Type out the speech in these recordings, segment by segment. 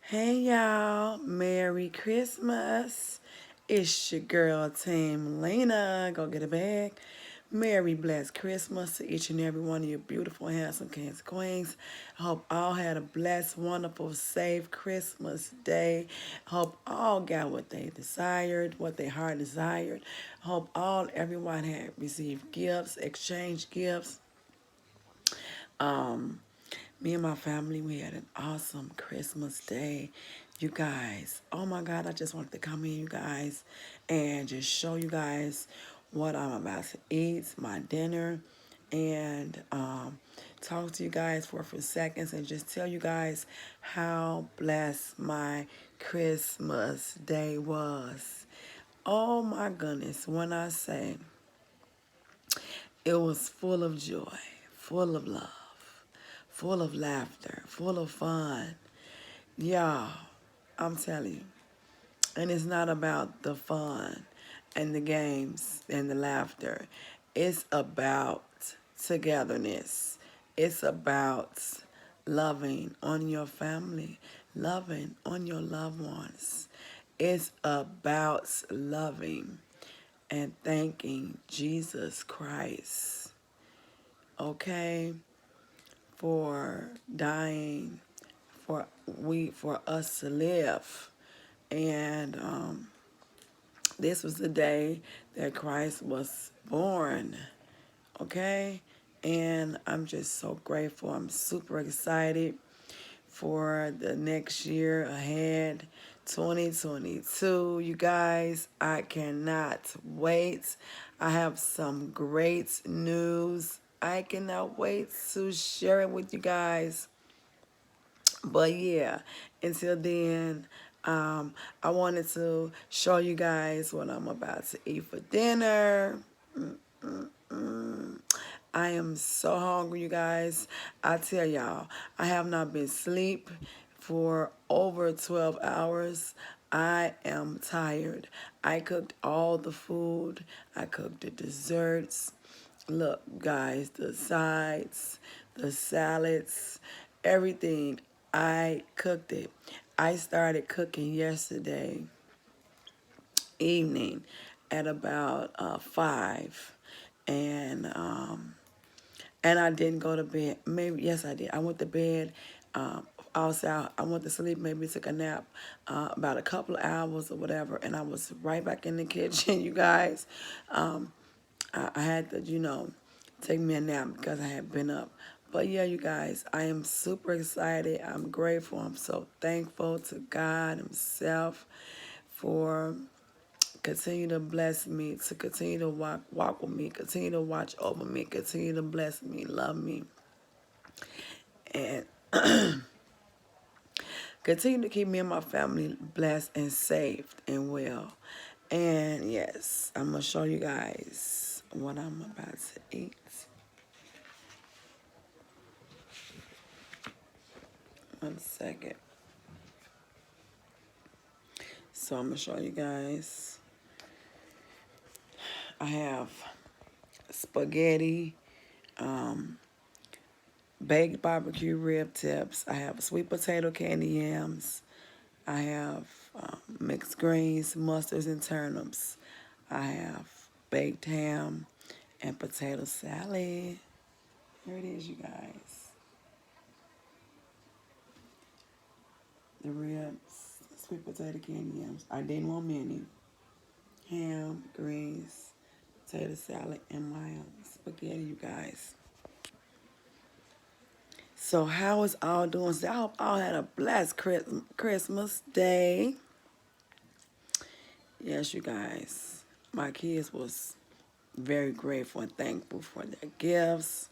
Hey y'all, Merry Christmas. It's your girl TEAMLINA. Go get a bag. Merry blessed Christmas to each and every one of you beautiful, handsome kings and queens. I hope all had a blessed, wonderful, safe Christmas day. I hope all got what they desired, what their heart desired. I hope everyone had received gifts, exchanged gifts. Me and my family, we had an awesome Christmas day. You guys, oh my God, I just wanted to come in, you guys, and just show you guys what I'm about to eat, my dinner, and talk to you guys for a few seconds and just tell you guys how blessed my Christmas day was. Oh my goodness, when I say it was full of joy, full of love, full of laughter, full of fun. Y'all, I'm telling you. And it's not about the fun and the games and the laughter. It's about togetherness. It's about loving on your family, loving on your loved ones. It's about loving and thanking Jesus Christ, okay, for dying for us to live. And this was the day that Christ was born, okay? And I'm just so grateful. I'm super excited for the next year ahead, 2022. You guys, I cannot wait. I have some great news. I cannot wait to share it with you guys. But yeah, until then, I wanted to show you guys what I'm about to eat for dinner. I am so hungry, you guys. I tell y'all, I have not been asleep for over 12 hours. I am tired. I cooked all the food. I cooked the desserts. Look, guys, the sides, the salads, everything. I cooked it. I started cooking yesterday evening at about 5. And and I didn't go to bed. Maybe, yes, I did. I went to bed. I went to sleep, maybe took a nap about a couple of hours or whatever, and I was right back in the kitchen, you guys. I had to, take me a nap because I had been up. But yeah, you guys, I am super excited. I'm grateful. I'm so thankful to God Himself for continue to bless me, to continue to walk with me, continue to watch over me, continue to bless me, love me, and continue to keep me and my family blessed and safe and well. And yes, I'm going to show you guys what I'm about to eat. One second. So I'm going to show you guys. I have spaghetti, baked barbecue rib tips. I have sweet potato candy yams. I have mixed greens, mustards, and turnips. I have baked ham and potato salad. Here it is, you guys. The ribs, sweet potato candy yams. I didn't want many. Ham, greens, potato salad, and my spaghetti, you guys. So how is all doing? So I hope all had a blessed Christmas day. Yes, you guys. My kids was very grateful and thankful for their gifts.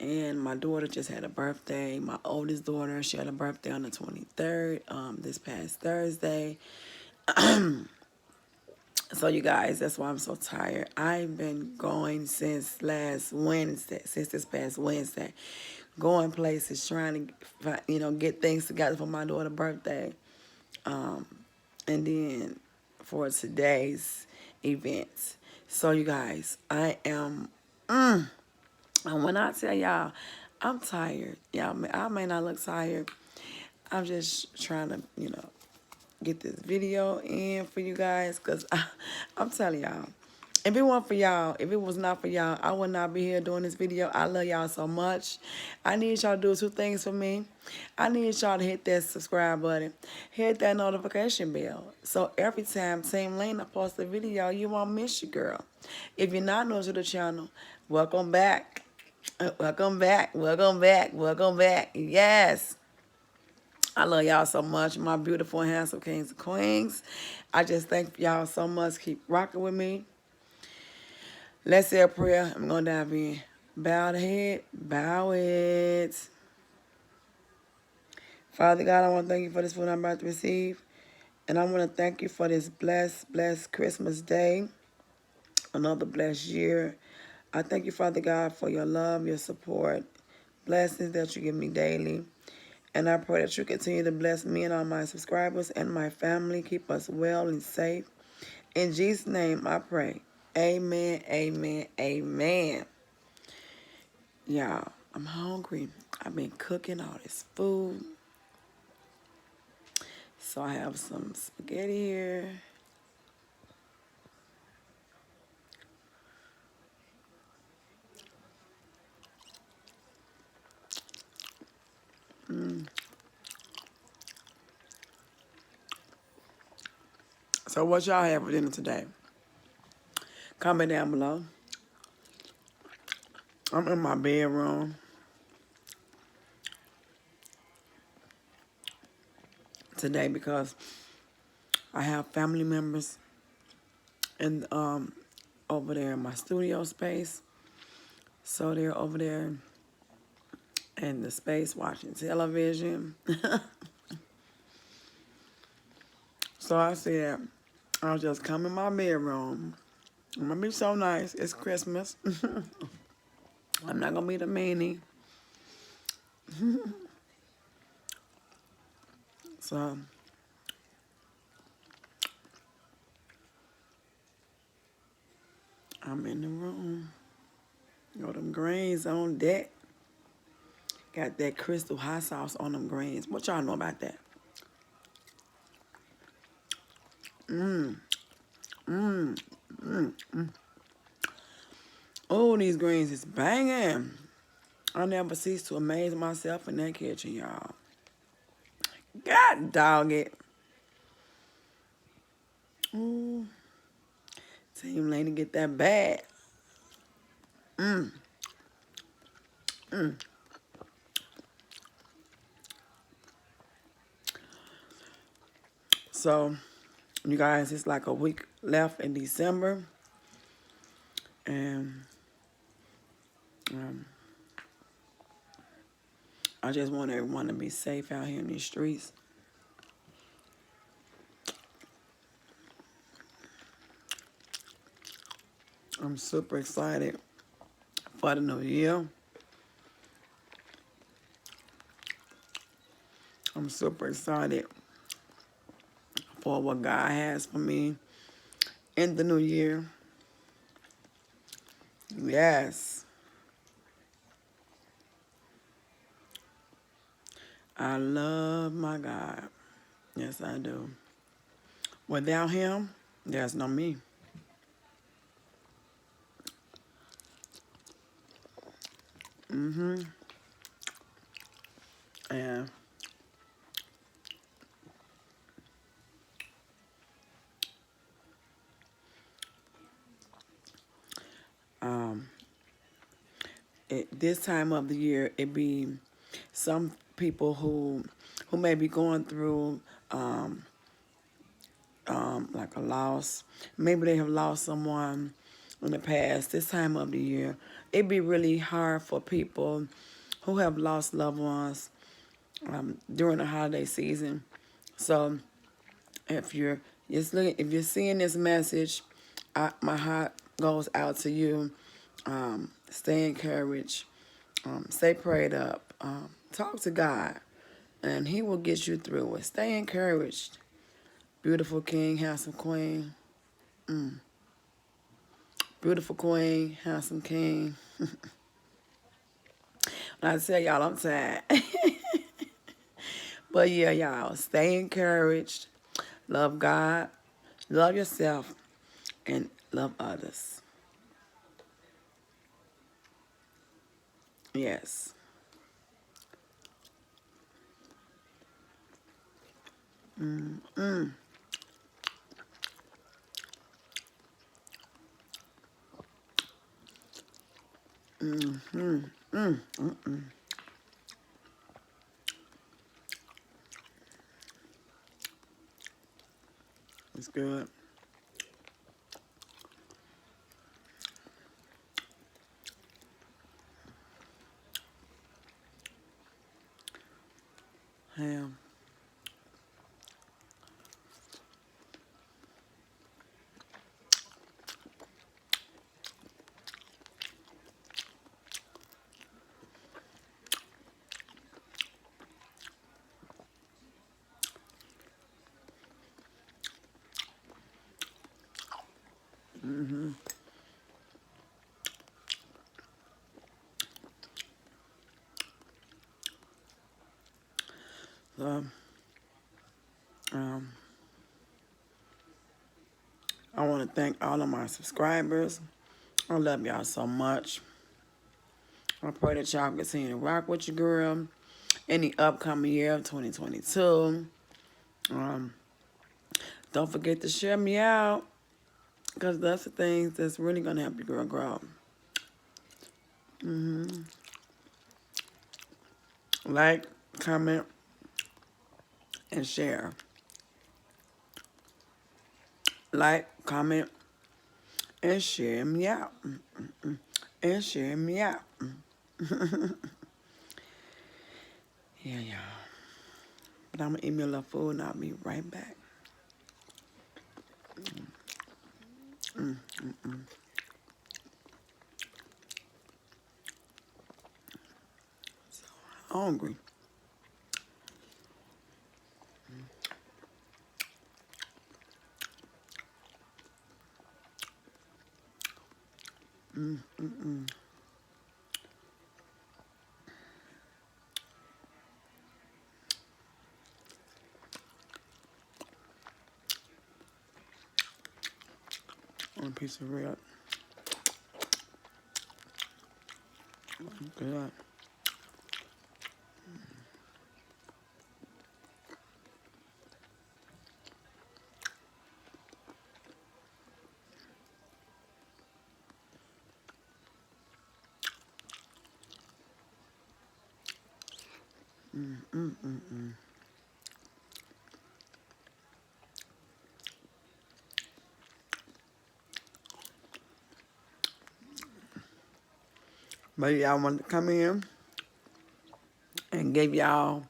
And my daughter just had a birthday. My oldest daughter, she had a birthday on the 23rd, this past Thursday. So you guys, that's why I'm so tired. I've been going since last Wednesday, since this past Wednesday, going places, trying to, get things together for my daughter's birthday. And then for today's events. So you guys, I am, and when I tell y'all, I'm tired. I may not look tired, I'm just trying to, get this video in for you guys, because I'm telling y'all, if it weren't for y'all, if it was not for y'all, I would not be here doing this video. I love y'all so much. I need y'all to do two things for me. I need y'all to hit that subscribe button, hit that notification bell, so every time Team Lena posts a video, you won't miss your girl. If you're not new to the channel, welcome back. Welcome back. Welcome back. Welcome back. Yes. I love y'all so much, my beautiful and handsome kings and queens. I just thank y'all so much. Keep rocking with me. Let's say a prayer. I'm going to dive in. Bow the head. Bow it. Father God, I want to thank you for this food I'm about to receive. And I want to thank you for this blessed Christmas day. Another blessed year. I thank you, Father God, for your love, your support, blessings that you give me daily. And I pray that you continue to bless me and all my subscribers and my family. Keep us well and safe. In Jesus' name I pray. Amen, amen, amen. Y'all, I'm hungry. I've been cooking all this food. So I have some spaghetti here. So what y'all have for dinner today? Comment down below. I'm in my bedroom today because I have family members in over there in my studio space. So they're over there in the space watching television. So I said, I'll just come in my bedroom. I'm gonna be so nice. It's Christmas. I'm not gonna be the meanie. So I'm in the room. Got them greens on deck. Got that crystal hot sauce on them greens. What y'all know about that? Oh, these greens is banging. I never cease to amaze myself in that kitchen, y'all. God dog it. Ooh. Team Lena get that bad. So, you guys, it's like a week left in December. And I just want everyone to be safe out here in these streets. I'm super excited for the new year. I'm super excited for what God has for me in the new year. Yes. I love my God. Yes, I do. Without him, there's no me. And this time of the year, it be some people who may be going through like a loss. Maybe they have lost someone in the past. This time of the year, it be really hard for people who have lost loved ones during the holiday season. So if you're if you're seeing this message, my heart goes out to you. Stay encouraged. Stay prayed up. Talk to God, and He will get you through it. Stay encouraged. Beautiful king, handsome queen. Beautiful queen, handsome king. When I tell y'all I'm tired. But yeah, y'all, stay encouraged. Love God, love yourself, and love others. Yes. It's good. Ham. So, um, I want to thank all of my subscribers. I love y'all so much. I pray that y'all continue to rock with your girl in the upcoming year of 2022. Um, don't forget to share me out, because that's the things that's really going to help your girl grow. Like, comment, and share. Like, comment, and share me out. And share me out. Yeah, y'all. But I'm going to eat me a little food and I'll be right back. Hungry. One piece of rib. Good. But y'all want to come in and give y'all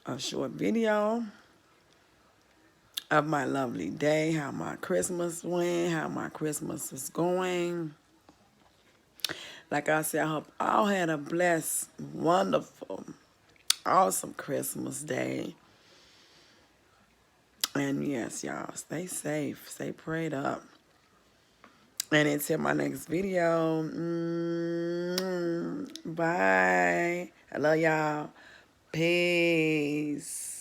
a short video of my lovely day, how my Christmas went, how my Christmas is going. Like I said, I hope all had a blessed, wonderful, awesome Christmas day. And yes, y'all, stay safe, stay prayed up. And until my next video, bye. I love y'all. Peace.